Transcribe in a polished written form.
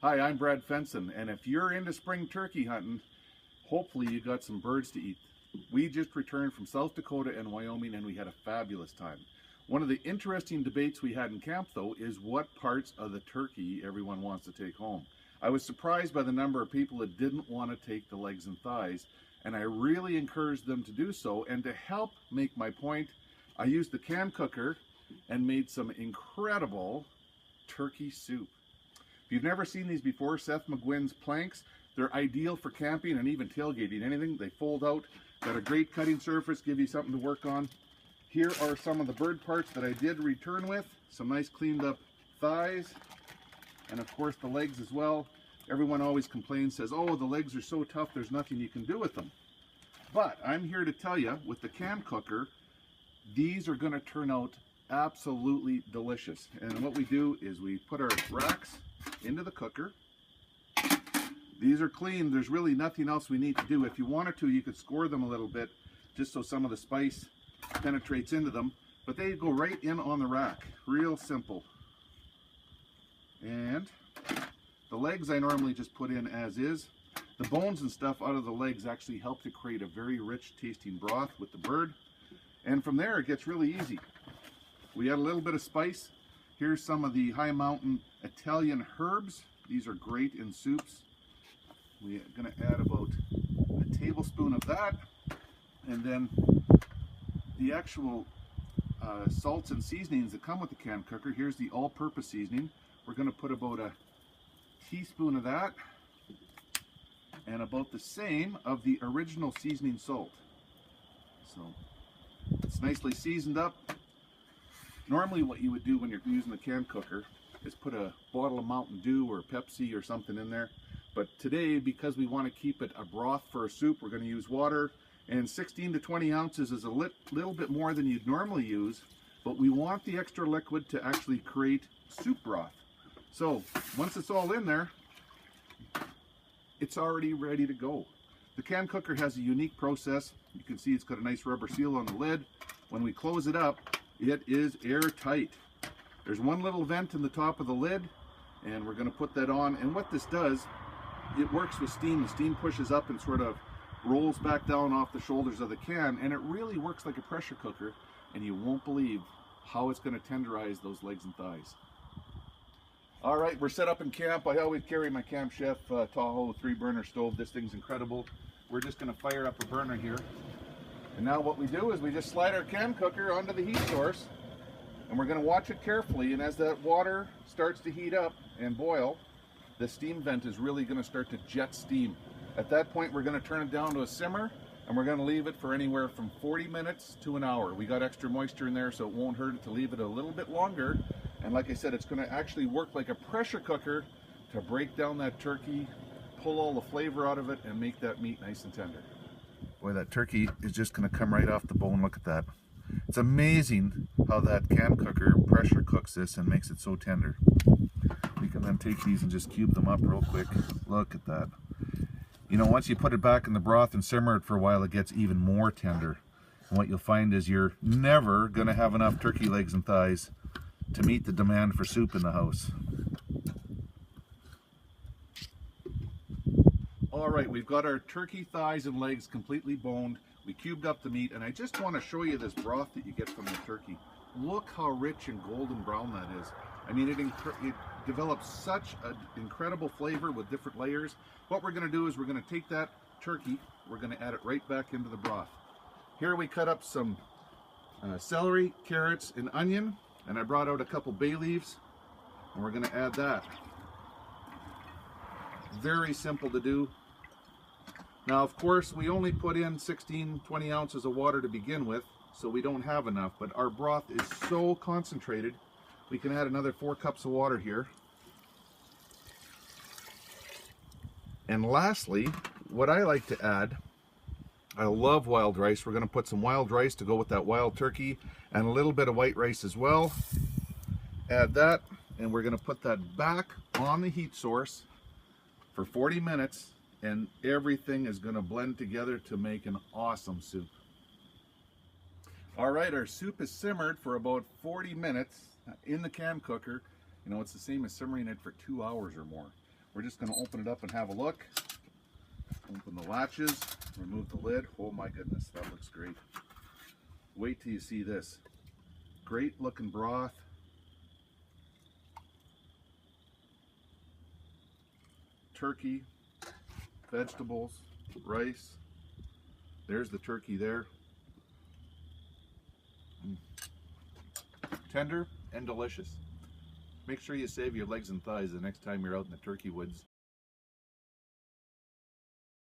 Hi, I'm Brad Fenson, and if you're into spring turkey hunting, hopefully you got some birds to eat. We just returned from South Dakota and Wyoming, and we had a fabulous time. One of the interesting debates we had in camp, though, is what parts of the turkey everyone wants to take home. I was surprised by the number of people that didn't want to take the legs and thighs, and I really encouraged them to do so. And to help make my point, I used the can cooker and made some incredible turkey soup. If you've never seen these before, Seth McGuinn's planks, they're ideal for camping and even tailgating, anything. They fold out, got a great cutting surface, give you something to work on. Here are some of the bird parts that I did return with, some nice cleaned up thighs, and of course the legs as well. Everyone always complains, says, oh, the legs are so tough, there's nothing you can do with them. But I'm here to tell you, with the can cooker, these are gonna turn out absolutely delicious. And what we do is we put our racks into the cooker. These are clean. There's really nothing else we need to do. If you wanted to, you could score them a little bit just so some of the spice penetrates into them, but they go right in on the rack. Real simple. And the legs I normally just put in as is. The bones and stuff out of the legs actually help to create a very rich tasting broth with the bird. And from there it gets really easy. We add a little bit of spice. Here's some of the High Mountain Italian herbs. These are great in soups. We're going to add about a tablespoon of that. And then the actual salts and seasonings that come with the can cooker. Here's the all-purpose seasoning. We're going to put about a teaspoon of that and about the same of the original seasoning salt. So it's nicely seasoned up. Normally what you would do when you're using the can cooker is put a bottle of Mountain Dew or Pepsi or something in there. But today, because we want to keep it a broth for a soup, we're going to use water. And 16 to 20 ounces is a little bit more than you'd normally use. But we want the extra liquid to actually create soup broth. So once it's all in there, it's already ready to go. The can cooker has a unique process. You can see it's got a nice rubber seal on the lid. When we close it up, it is airtight. There's one little vent in the top of the lid, and we're going to put that on. And what this does, it works with steam. The steam pushes up and sort of rolls back down off the shoulders of the can, and it really works like a pressure cooker, and you won't believe how it's going to tenderize those legs and thighs. All right, we're set up in camp. I always carry my Camp Chef Tahoe 3-burner stove. This thing's incredible. We're just going to fire up a burner here. And now what we do is we just slide our can cooker onto the heat source, and we're going to watch it carefully. And as that water starts to heat up and boil, the steam vent is really going to start to jet steam. At that point, we're going to turn it down to a simmer, and we're going to leave it for anywhere from 40 minutes to an hour. We got extra moisture in there, so it won't hurt it to leave it a little bit longer. And like I said, it's going to actually work like a pressure cooker to break down that turkey, pull all the flavor out of it, and make that meat nice and tender. Boy, that turkey is just going to come right off the bone. Look at that. It's amazing how that can cooker pressure cooks this and makes it so tender. We can then take these and just cube them up real quick. Look at that. You know, once you put it back in the broth and simmer it for a while, it gets even more tender. And what you'll find is you're never going to have enough turkey legs and thighs to meet the demand for soup in the house. All right, we've got our turkey thighs and legs completely boned. We cubed up the meat, and I just want to show you this broth that you get from the turkey. Look how rich and golden brown that is. I mean, it develops such an incredible flavor with different layers. What we're going to do is we're going to take that turkey, we're going to add it right back into the broth. Here we cut up some celery, carrots, and onion, and I brought out a couple bay leaves, and we're going to add that. Very simple to do. Now, of course, we only put in 16, 20 ounces of water to begin with, so we don't have enough, but our broth is so concentrated, we can add another 4 cups of water here. And lastly, what I like to add, I love wild rice. We're going to put some wild rice to go with that wild turkey and a little bit of white rice as well. Add that, and we're going to put that back on the heat source for 40 minutes, and everything is going to blend together to make an awesome soup. All right, our soup is simmered for about 40 minutes in the can cooker. You know, it's the same as simmering it for 2 hours or more. We're just going to open it up and have a look. Open the latches, remove the lid. Oh my goodness, that looks great. Wait till you see this. Great looking broth. Turkey, vegetables, rice. There's the turkey there. Tender and delicious. Make sure you save your legs and thighs the next time you're out in the turkey woods.